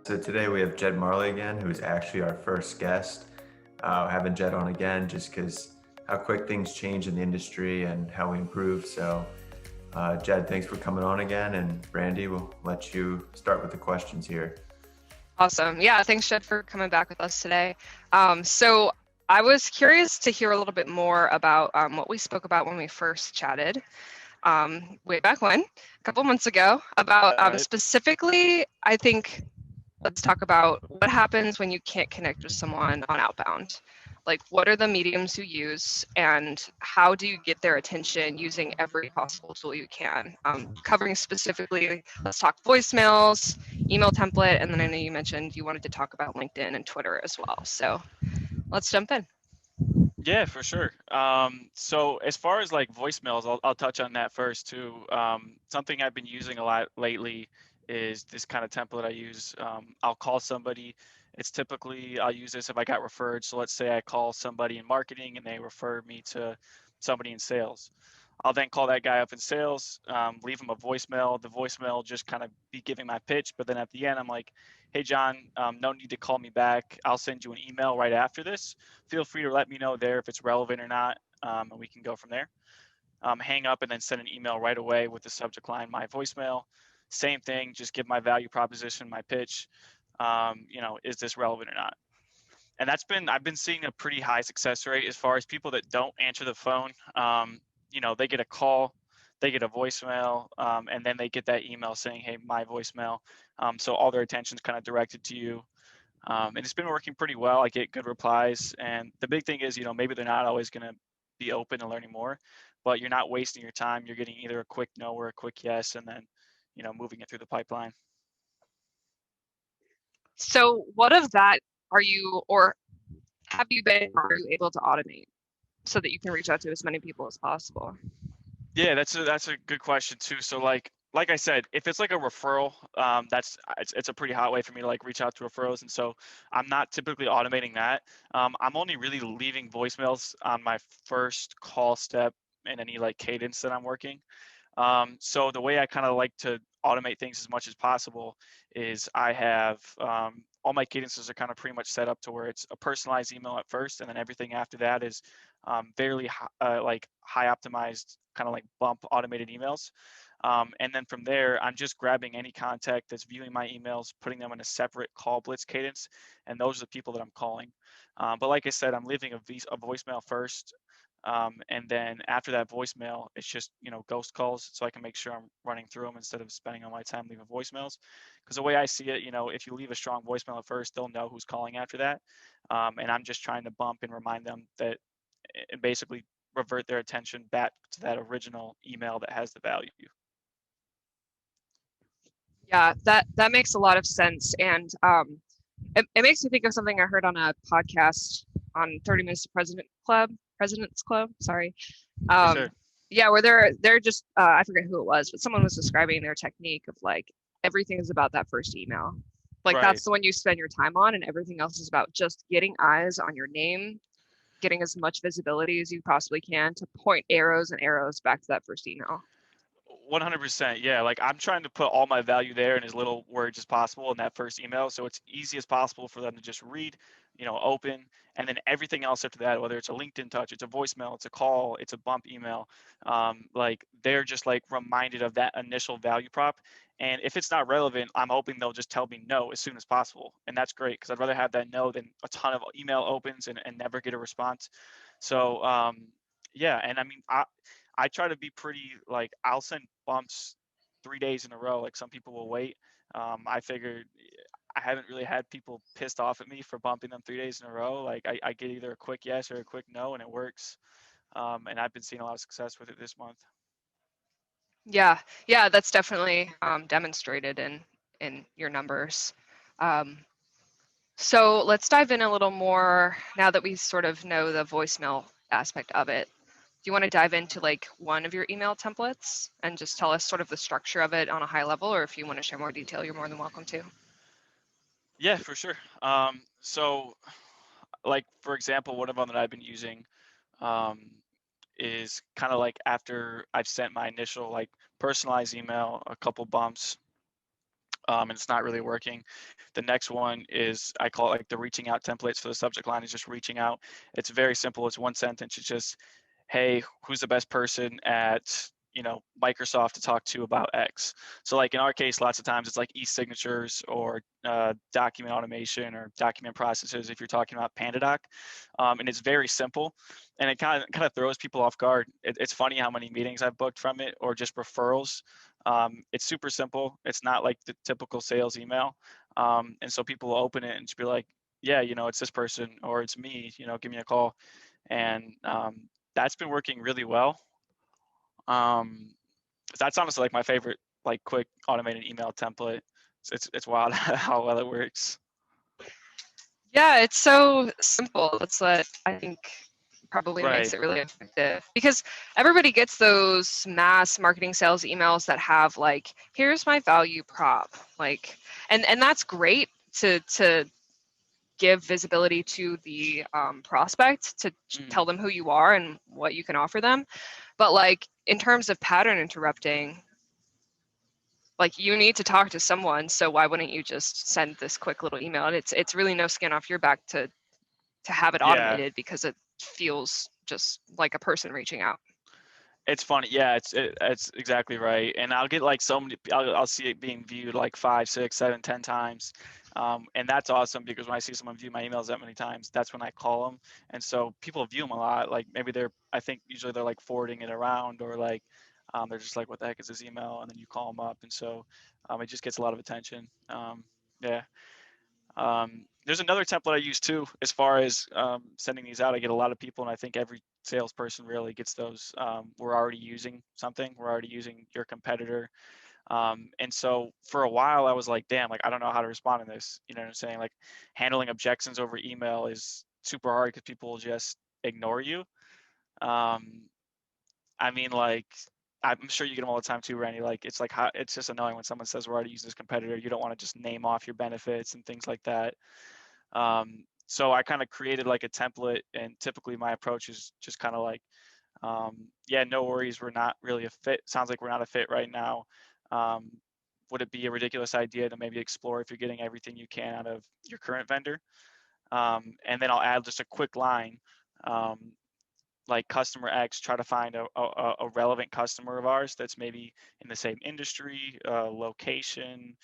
So today we have Jed Mahrle again, who's actually our first guest. Having Jed on again just because how quick things change in the industry and how we improve. So, Jed, thanks for coming on again. And Brandy, we'll let you start with the questions here. Awesome. Yeah, thanks, Jed, for coming back with us today. So I was curious to hear a little bit more about what we spoke about when we first chatted way back when, a couple months ago, about Right. specifically, I think, let's talk about what happens when you can't connect with someone on outbound. Like, what are the mediums you use, and how do you get their attention using every possible tool you can? Covering specifically, let's talk voicemails, email template, and then I know you mentioned you wanted to talk about LinkedIn and Twitter as well. So let's jump in. Yeah, for sure. So as far as like voicemails, I'll touch on that first too. Something I've been using a lot lately is this kind of template I use. I'll call somebody. It's typically I'll use this if I got referred. So let's say I call somebody in marketing and they refer me to somebody in sales. I'll then call that guy up in sales, leave him a voicemail. The voicemail just kind of be giving my pitch, but then at the end I'm like, "Hey John, no need to call me back. I'll send you an email right after this. Feel free to let me know there if it's relevant or not, and we can go from there." Hang up and then send an email right away with the subject line my voicemail. Same thing, just give my value proposition, my pitch. Is this relevant or not? And I've been seeing a pretty high success rate as far as people that don't answer the phone. They get a call, they get a voicemail, and then they get that email saying, "Hey, my voicemail." So all their attention's kind of directed to you. And it's been working pretty well. I get good replies, and the big thing is, maybe they're not always going to be open to learning more, but you're not wasting your time. You're getting either a quick no or a quick yes, and then, moving it through the pipeline. So what of that are you, or have you been, or are you able to automate so that you can reach out to as many people as possible? Yeah, that's a good question too. So like I said, if it's like a referral, it's a pretty hot way for me to like reach out to referrals, and so I'm not typically automating that. I'm only really leaving voicemails on my first call step in any like cadence that I'm working. So the way I kind of like to automate things as much as possible is I have all my cadences are kind of pretty much set up to where it's a personalized email at first, and then everything after that is fairly like high optimized, kind of like bump automated emails. And then from there, I'm just grabbing any contact that's viewing my emails, putting them in a separate call blitz cadence, and those are the people that I'm calling. But like I said, I'm leaving a voicemail first, and then after that voicemail, it's just, ghost calls, so I can make sure I'm running through them instead of spending all my time leaving voicemails. Because the way I see it, if you leave a strong voicemail at first, they'll know who's calling after that. And I'm just trying to bump and remind them that, and basically revert their attention back to that original email that has the value. Yeah, that makes a lot of sense, and it makes me think of something I heard on a podcast on 30 Minutes to President's Club. Sorry. For Um, sure. yeah, where they're just I forget who it was, but someone was describing their technique of like everything is about that first email. Like Right. that's the one you spend your time on, and everything else is about just getting eyes on your name, getting as much visibility as you possibly can to point arrows and arrows back to that first email. 100%. Yeah. Like I'm trying to put all my value there in as little words as possible in that first email. So it's easy as possible for them to just read, open, and then everything else after that, whether it's a LinkedIn touch, it's a voicemail, it's a call, it's a bump email. Like they're just like reminded of that initial value prop. And if it's not relevant, I'm hoping they'll just tell me no as soon as possible. And that's great because I'd rather have that no than a ton of email opens and never get a response. So, yeah. And I mean, I try to be pretty like I'll send bumps 3 days in a row. Like some people will wait. I figured I haven't really had people pissed off at me for bumping them 3 days in a row. Like I get either a quick yes or a quick no, and it works. And I've been seeing a lot of success with it this month. Yeah, yeah, that's definitely demonstrated in your numbers. Um, so let's dive in a little more now that we sort of know the voicemail aspect of it. Do you want to dive into like one of your email templates and just tell us sort of the structure of it on a high level, or if you want to share more detail, you're more than welcome to. Yeah, for sure. So like for example, one of them that I've been using um, is kind of like after I've sent my initial like personalized email, a couple bumps. and it's not really working. The next one is, I call it like the reaching out templates for the subject line is just reaching out. It's very simple. It's one sentence. It's just, hey, who's the best person at, Microsoft to talk to about X? So like in our case, lots of times it's like e-signatures or document automation or document processes if you're talking about PandaDoc. And it's very simple, and it kind of throws people off guard. It's funny how many meetings I've booked from it, or just referrals. It's super simple. It's not like the typical sales email. And so people will open it and just be like, yeah, it's this person, or it's me, give me a call. And that's been working really well. That's honestly like my favorite, like quick automated email template. It's wild how well it works. Yeah, it's so simple. That's what I think probably makes Right. it really effective, because everybody gets those mass marketing sales emails that have like, here's my value prop, like, and that's great to give visibility to the prospect, to tell them who you are and what you can offer them. But like in terms of pattern interrupting, like you need to talk to someone, so why wouldn't you just send this quick little email? And it's really no skin off your back to have it Yeah. automated, because it feels just like a person reaching out. It's funny. Yeah, it's exactly right. And I'll get like so many, I'll see it being viewed like 5, 6, 7, 10 times. And that's awesome, because when I see someone view my emails that many times, that's when I call them. And so people view them a lot. Like maybe I think usually they're like forwarding it around, or like they're just like, what the heck is this email? And then you call them up. And so it just gets a lot of attention. Yeah. There's another template I use too, as far as sending these out. I get a lot of people, and I think every salesperson really gets those. We're already using something. We're already using your competitor. And so for a while I was like, damn, like I don't know how to respond to this. You know what I'm saying? Like handling objections over email is super hard because people will just ignore you. Um, I mean, like, I'm sure you get them all the time too, Randy. Like, it's like it's just annoying when someone says we're already using this competitor. You don't want to just name off your benefits and things like that. So I kind of created like a template, and typically my approach is just kind of like, yeah, no worries, we're not really a fit. Sounds like we're not a fit right now. Um, would it be a ridiculous idea to maybe explore if you're getting everything you can out of your current vendor? And then I'll add just a quick line, like customer X, try to find a relevant customer of ours that's maybe in the same industry, location,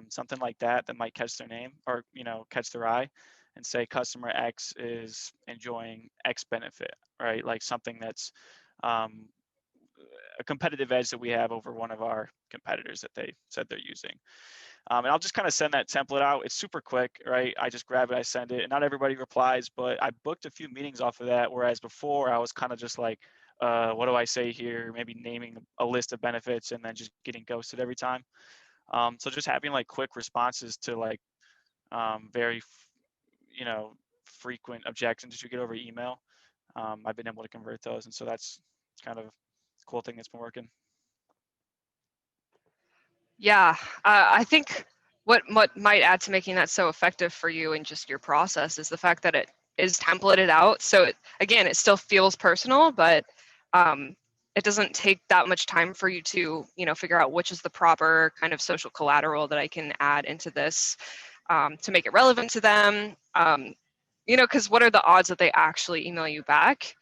something like that might catch their name, or catch their eye, and say customer X is enjoying X benefit, right? Like something that's um, a competitive edge that we have over one of our competitors that they said they're using. And I'll just kind of send that template out. It's super quick, right? I just grab it, I send it, and not everybody replies, but I booked a few meetings off of that. Whereas before I was kind of just like, what do I say here? Maybe naming a list of benefits and then just getting ghosted every time. So just having like quick responses to like very, frequent objections that you get over email. I've been able to convert those. And so that's kind of a cool thing that's been working. Yeah, I think what might add to making that so effective for you and just your process is the fact that it is templated out. So again, it still feels personal, but it doesn't take that much time for you to figure out which is the proper kind of social collateral that I can add into this to make it relevant to them. Because what are the odds that they actually email you back?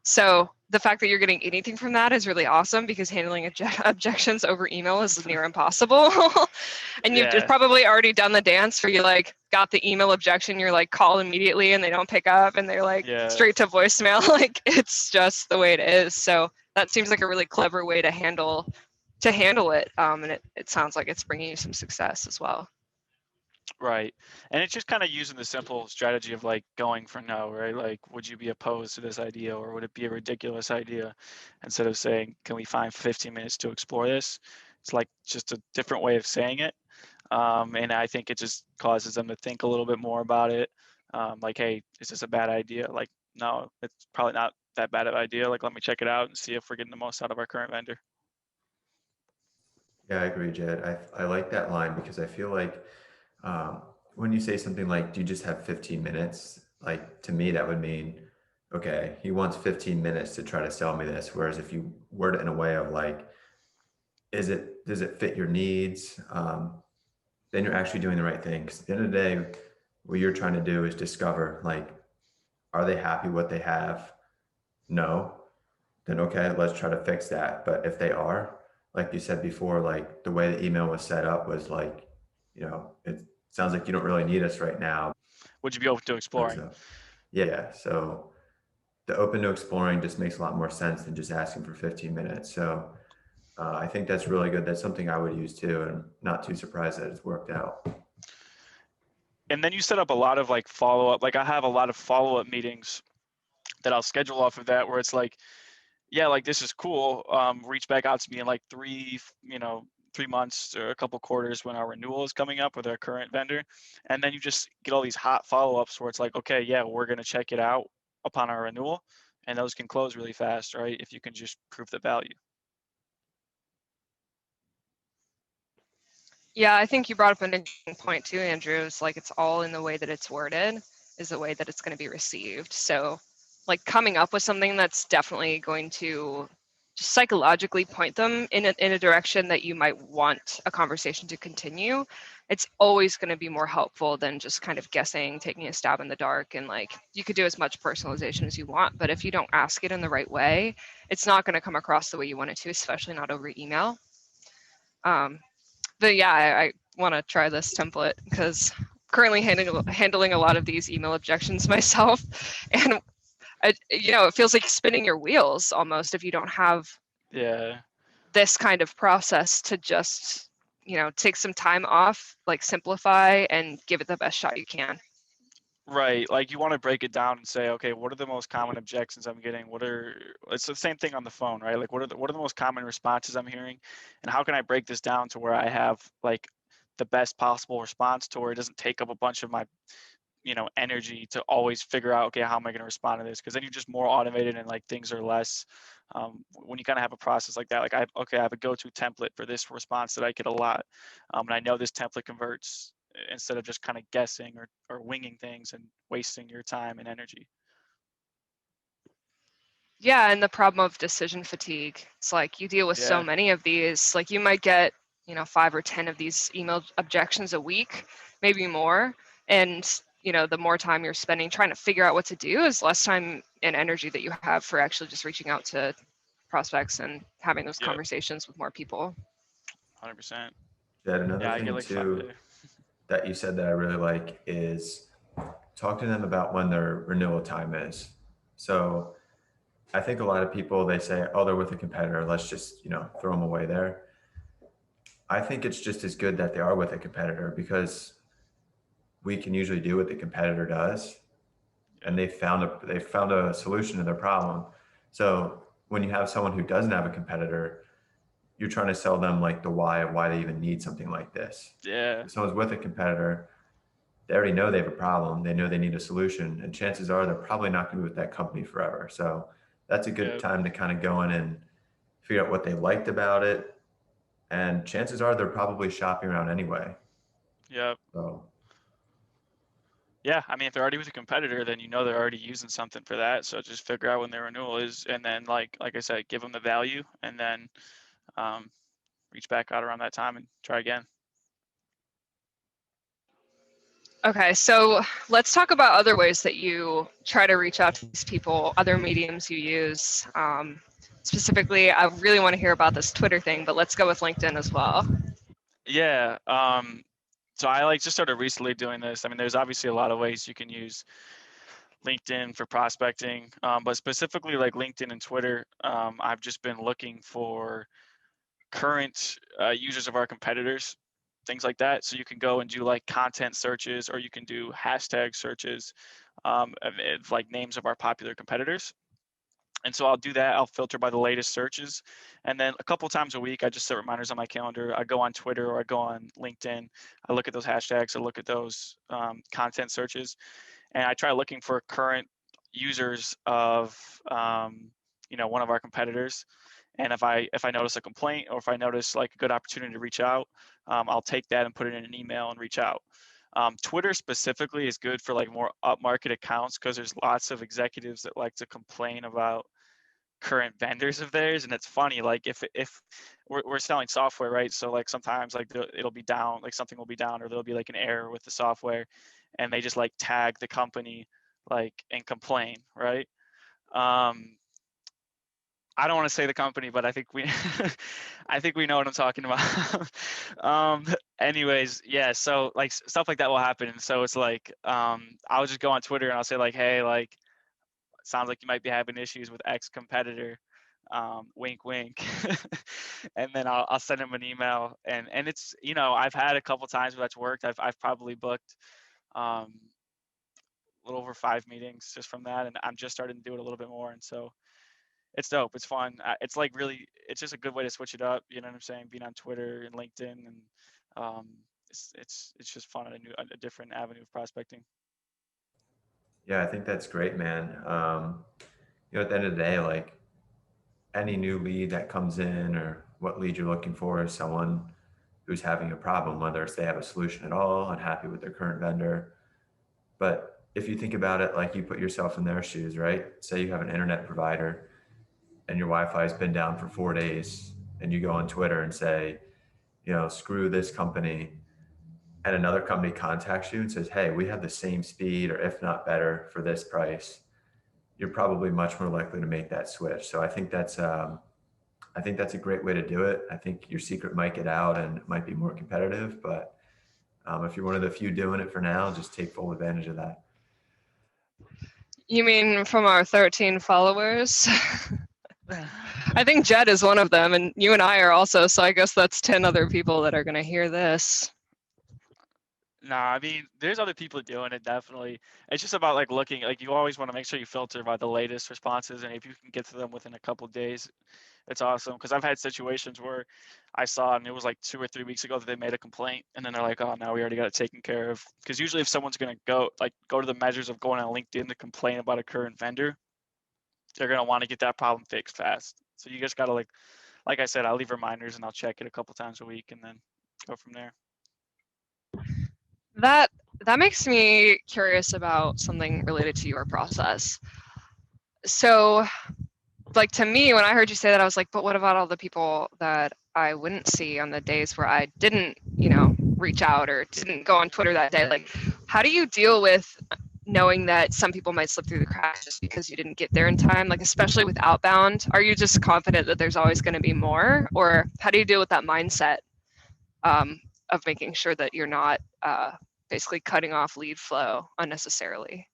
So the fact that you're getting anything from that is really awesome, because handling objections over email is near impossible. And you've just Yeah. probably already done the dance where you like got the email objection, you're like call immediately and they don't pick up and they're like Yeah. straight to voicemail. Like it's just the way it is. So that seems like a really clever way to handle it. And it sounds like it's bringing you some success as well. Right. And it's just kind of using the simple strategy of like going for no, right? Like, would you be opposed to this idea, or would it be a ridiculous idea? Instead of saying, can we find 15 minutes to explore this? It's like just a different way of saying it. And I think it just causes them to think a little bit more about it. Like, hey, is this a bad idea? Like, no, it's probably not that bad of an idea. Like, let me check it out and see if we're getting the most out of our current vendor. Yeah, I agree, Jed. I like that line because I feel like when you say something like, do you just have 15 minutes? Like to me, that would mean, okay, he wants 15 minutes to try to sell me this. Whereas if you word it in a way of like, does it fit your needs? then you're actually doing the right thing. Because at the end of the day, what you're trying to do is discover, like, are they happy with what they have? No. Then okay, let's try to fix that. But if they are, like you said before, like the way the email was set up was like, it sounds like you don't really need us right now. Would you be open to exploring? So yeah, so the open to exploring just makes a lot more sense than just asking for 15 minutes. So I think that's really good. That's something I would use too, and not too surprised that it's worked out. And then you set up a lot of like follow-up. Like I have a lot of follow-up meetings that I'll schedule off of that where it's like, yeah, like this is cool. Reach back out to me in like 3 months or a couple quarters when our renewal is coming up with our current vendor. And then you just get all these hot follow-ups where it's like, okay, yeah, we're going to check it out upon our renewal. And those can close really fast, right? If you can just prove the value. Yeah, I think you brought up an interesting point too, Andrew. It's like it's all in the way that it's worded, is the way that it's going to be received. So, like coming up with something that's definitely going to just psychologically point them in a direction that you might want a conversation to continue. It's always going to be more helpful than just kind of guessing, taking a stab in the dark, and like you could do as much personalization as you want, but if you don't ask it in the right way, it's not going to come across the way you want it to, especially not over email. But yeah, I want to try this template because currently handling a lot of these email objections myself, and it feels like spinning your wheels almost if you don't have Yeah. this kind of process to just take some time off, like simplify and give it the best shot you can. Right. Like you want to break it down and say, okay, what are the most common objections I'm getting? It's the same thing on the phone, right? Like what are the most common responses I'm hearing? And how can I break this down to where I have like the best possible response to where it doesn't take up a bunch of my, energy to always figure out, okay, how am I going to respond to this? Because then you're just more automated and like things are less, when you kind of have a process like that, like I have a go-to template for this response that I get a lot. And I know this template converts instead of just kind of guessing or winging things and wasting your time and energy. Yeah, and the problem of decision fatigue. It's like you deal with so Yeah. many of these. Like you might get, 5 or 10 of these email objections a week, maybe more. And, the more time you're spending trying to figure out what to do is less time and energy that you have for actually just reaching out to prospects and having those Yep. conversations with more people. 100%. Jed, another Yeah, I get thing like 5 a too day. that you said that I really like is talk to them about when their renewal time is. So I think a lot of people, they say, oh, they're with a competitor. Let's just, throw them away there. I think it's just as good that they are with a competitor because we can usually do what the competitor does, Yeah. and they found a solution to their problem. So when you have someone who doesn't have a competitor, you're trying to sell them like the why of why they even need something like this. Yeah. If someone's with a competitor, they already know they have a problem. They know they need a solution, and chances are they're probably not going to be with that company forever. So that's a good Yeah. time to kind of go in and figure out what they liked about it. And chances are they're probably shopping around anyway. Yeah. So Yeah, I mean, if they're already with a competitor, then they're already using something for that. So just figure out when their renewal is, and then like I said, give them the value, and then um, reach back out around that time and try again. Okay, so let's talk about other ways that you try to reach out to these people, other mediums you use. Specifically, I really want to hear about this Twitter thing, but let's go with LinkedIn as well. Yeah. So I like just started recently doing this. I mean, there's obviously a lot of ways you can use LinkedIn for prospecting, but specifically like LinkedIn and Twitter, I've just been looking for current users of our competitors, things like that. So you can go and do like content searches, or you can do hashtag searches of like names of our popular competitors. And so I'll do that. I'll filter by the latest searches. And then a couple times a week, I just set reminders on my calendar. I go on Twitter or I go on LinkedIn. I look at those hashtags. I look at those content searches. And I try looking for current users of one of our competitors. And if I notice a complaint, or if I notice like a good opportunity to reach out, I'll take that and put it in an email and reach out. Twitter specifically is good for like more upmarket accounts because there's lots of executives that like to complain about current vendors of theirs. And it's funny, like if we're selling software, right? So like sometimes like it'll be down, like something will be down, or there'll be like an error with the software, and they just like tag the company like and complain, right? um I don't want to say the company, but I think we I think we know what I'm talking about. um Anyways, yeah, so like stuff like that will happen. And so it's like I'll just go on Twitter and I'll say like, hey, like sounds like you might be having issues with X competitor, wink wink. And then I'll send him an email. And it's, I've had a couple times where that's worked. I've probably booked um a little over 5 meetings just from that, and I'm just starting to do it a little bit more. And so it's dope. It's fun. It's like really, it's just a good way to switch it up. You know what I'm saying? Being on Twitter and LinkedIn, and um, it's just fun, a different avenue of prospecting. Yeah, I think that's great, man. At the end of the day, like any new lead that comes in or what lead you're looking for is someone who's having a problem, whether it's they have a solution at all, unhappy with their current vendor. But if you think about it, like you put yourself in their shoes, right? Say you have an internet provider and your Wi-Fi has been down for 4 days, and you go on Twitter and say, screw this company, and another company contacts you and says, hey, we have the same speed or if not better for this price, you're probably much more likely to make that switch. So I think that's a great way to do it. I think your secret might get out and it might be more competitive, but if you're one of the few doing it for now, just take full advantage of that. You mean from our 13 followers? I think Jed is one of them, and you and I are also, so I guess that's 10 other people that are going to hear this. Nah, I mean, there's other people doing it, definitely. It's just about like looking, like you always want to make sure you filter by the latest responses, and if you can get to them within a couple of days, it's awesome. Because I've had situations where I saw, and it was like 2 or 3 weeks ago that they made a complaint, and then they're like, "Oh, now we already got it taken care of." Because usually, if someone's gonna go to the measures of going on LinkedIn to complain about a current vendor, they're gonna want to get that problem fixed fast. So you just gotta like I said, I'll leave reminders and I'll check it a couple times a week, and then go from there. That that makes me curious about something related to your process. So, like to me, when I heard you say that, I was like, but what about all the people that I wouldn't see on the days where I didn't, reach out or didn't go on Twitter that day? Like, how do you deal with knowing that some people might slip through the cracks just because you didn't get there in time? Like, especially with outbound, are you just confident that there's always going to be more, or how do you deal with that mindset of making sure that you're not basically cutting off lead flow unnecessarily?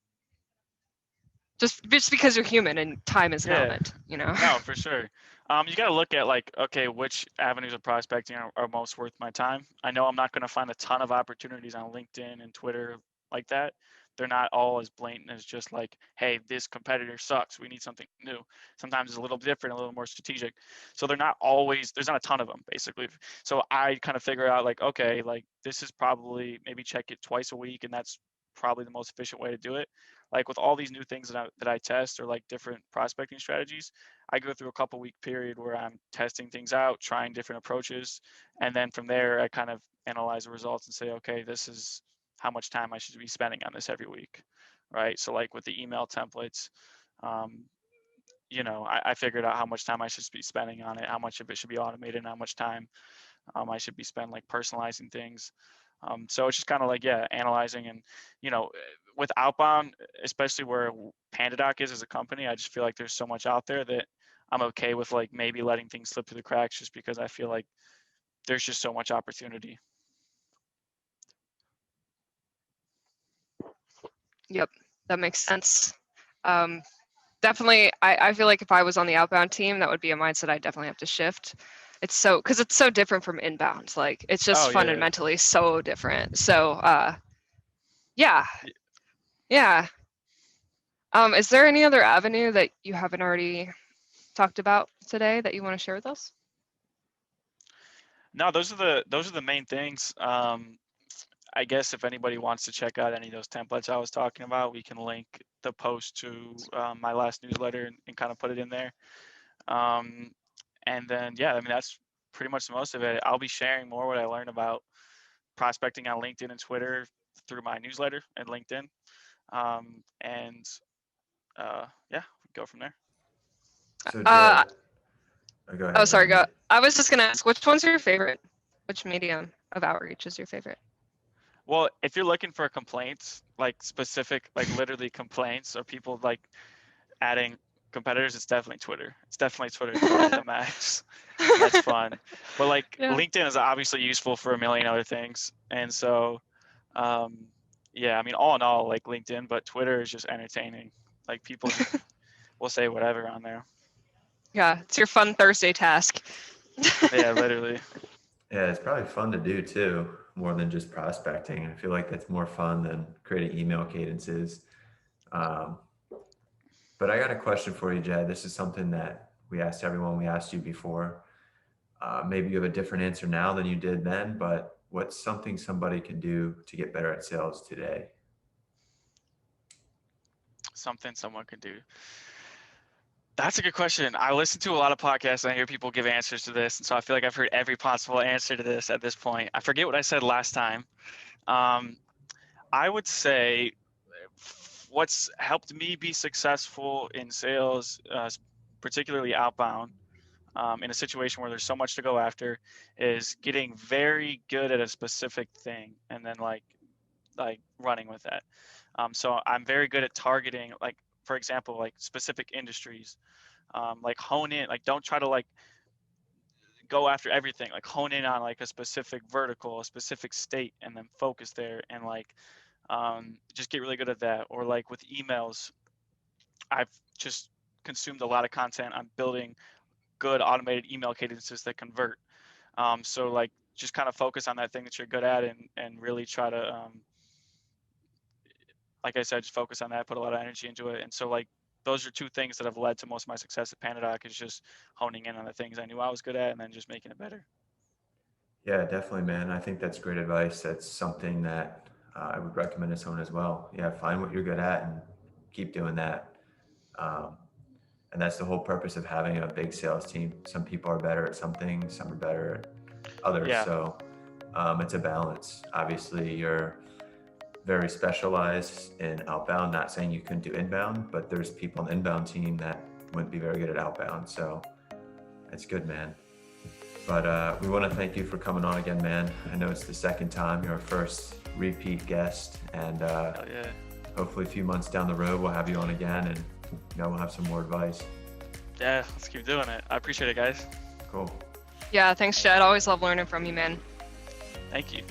Just because you're human and time is an Yeah. element. No, for sure. You got to look at like, okay, which avenues of prospecting are most worth my time. I know I'm not going to find a ton of opportunities on LinkedIn and Twitter like that. They're not all as blatant as just like, hey, this competitor sucks. We need something new. Sometimes it's a little different, a little more strategic. So they're not always, there's not a ton of them basically. So I kind of figure out like, okay, like this is probably maybe check it twice a week, and that's probably the most efficient way to do it. Like with all these new things that I test, or like different prospecting strategies, I go through a couple week period where I'm testing things out, trying different approaches, and then from there I kind of analyze the results and say, okay, this is how much time I should be spending on this every week, right? So like with the email templates, um, I figured out how much time I should be spending on it, how much of it should be automated, and how much time I should be spending like personalizing things. So it's just kind of like, yeah, analyzing. And with outbound, especially where PandaDoc is as a company, I just feel like there's so much out there that I'm okay with like maybe letting things slip through the cracks, just because I feel like there's just so much opportunity. Yep, that makes sense. Definitely, I feel like if I was on the outbound team, that would be a mindset I definitely have to shift. Because it's so different from inbound. Like, it's just Oh yeah. fundamentally so different. So, yeah, yeah. Is there any other avenue that you haven't already talked about today that you want to share with us? No, those are the main things. I guess if anybody wants to check out any of those templates I was talking about, we can link the post to my last newsletter, and kind of put it in there. Um, and then, yeah, I mean, that's pretty much the most of it. I'll be sharing more what I learned about prospecting on LinkedIn and Twitter through my newsletter and LinkedIn. And yeah, we go from there. So Uh, Jed, go ahead. oh, sorry, go. I was just gonna ask, which one's your favorite? Which medium of outreach is your favorite? Well, if you're looking for complaints, like specific, like literally complaints or people like adding competitors, it's definitely Twitter. It's definitely Twitter at the max. That's fun. But like Yeah. LinkedIn is obviously useful for a million other things. And so, yeah, I mean, all in all, like LinkedIn, but Twitter is just entertaining. Like people just will say whatever on there. Yeah, it's your fun Thursday task. Yeah, literally. Yeah, it's probably fun to do too, more than just prospecting. I feel like that's more fun than creating email cadences. Um, but I got a question for you, Jed. This is something that we asked everyone. We asked you before. Maybe you have a different answer now than you did then, but what's something somebody can do to get better at sales today? Something someone can do. That's a good question. I listen to a lot of podcasts and I hear people give answers to this. And so I feel like I've heard every possible answer to this at this point. I forget what I said last time. I would say what's helped me be successful in sales, particularly outbound, in a situation where there's so much to go after, is getting very good at a specific thing and then like running with that. So I'm very good at targeting, like for example, like specific industries. Like hone in, like don't try to like go after everything, like hone in on like a specific vertical, a specific state, and then focus there and like just get really good at that. Or like with emails, I've just consumed a lot of content on building good automated email cadences that convert. So like just kind of focus on that thing that you're good at and really try to, like I said, just focus on that, put a lot of energy into it. And so like those are two things that have led to most of my success at Panadoc, is just honing in on the things I knew I was good at and then just making it better. Yeah, definitely, man. I think that's great advice. That's something that I would recommend to someone as well. Yeah, find what you're good at and keep doing that. Um, and that's the whole purpose of having a big sales team. Some people are better at some things, some are better at others. Yeah. So it's a balance. Obviously, you're very specialized in outbound. Not saying you couldn't do inbound, but there's people on the inbound team that wouldn't be very good at outbound. So it's good, man. But we want to thank you for coming on again, man. I know it's the second time. You're our first repeat guest, and Yeah. hopefully a few months down the road we'll have you on again, and we'll have some more advice. Yeah, let's keep doing it. I appreciate it, guys. Cool. Yeah, thanks, Jed. Always love learning from you, man. Thank you.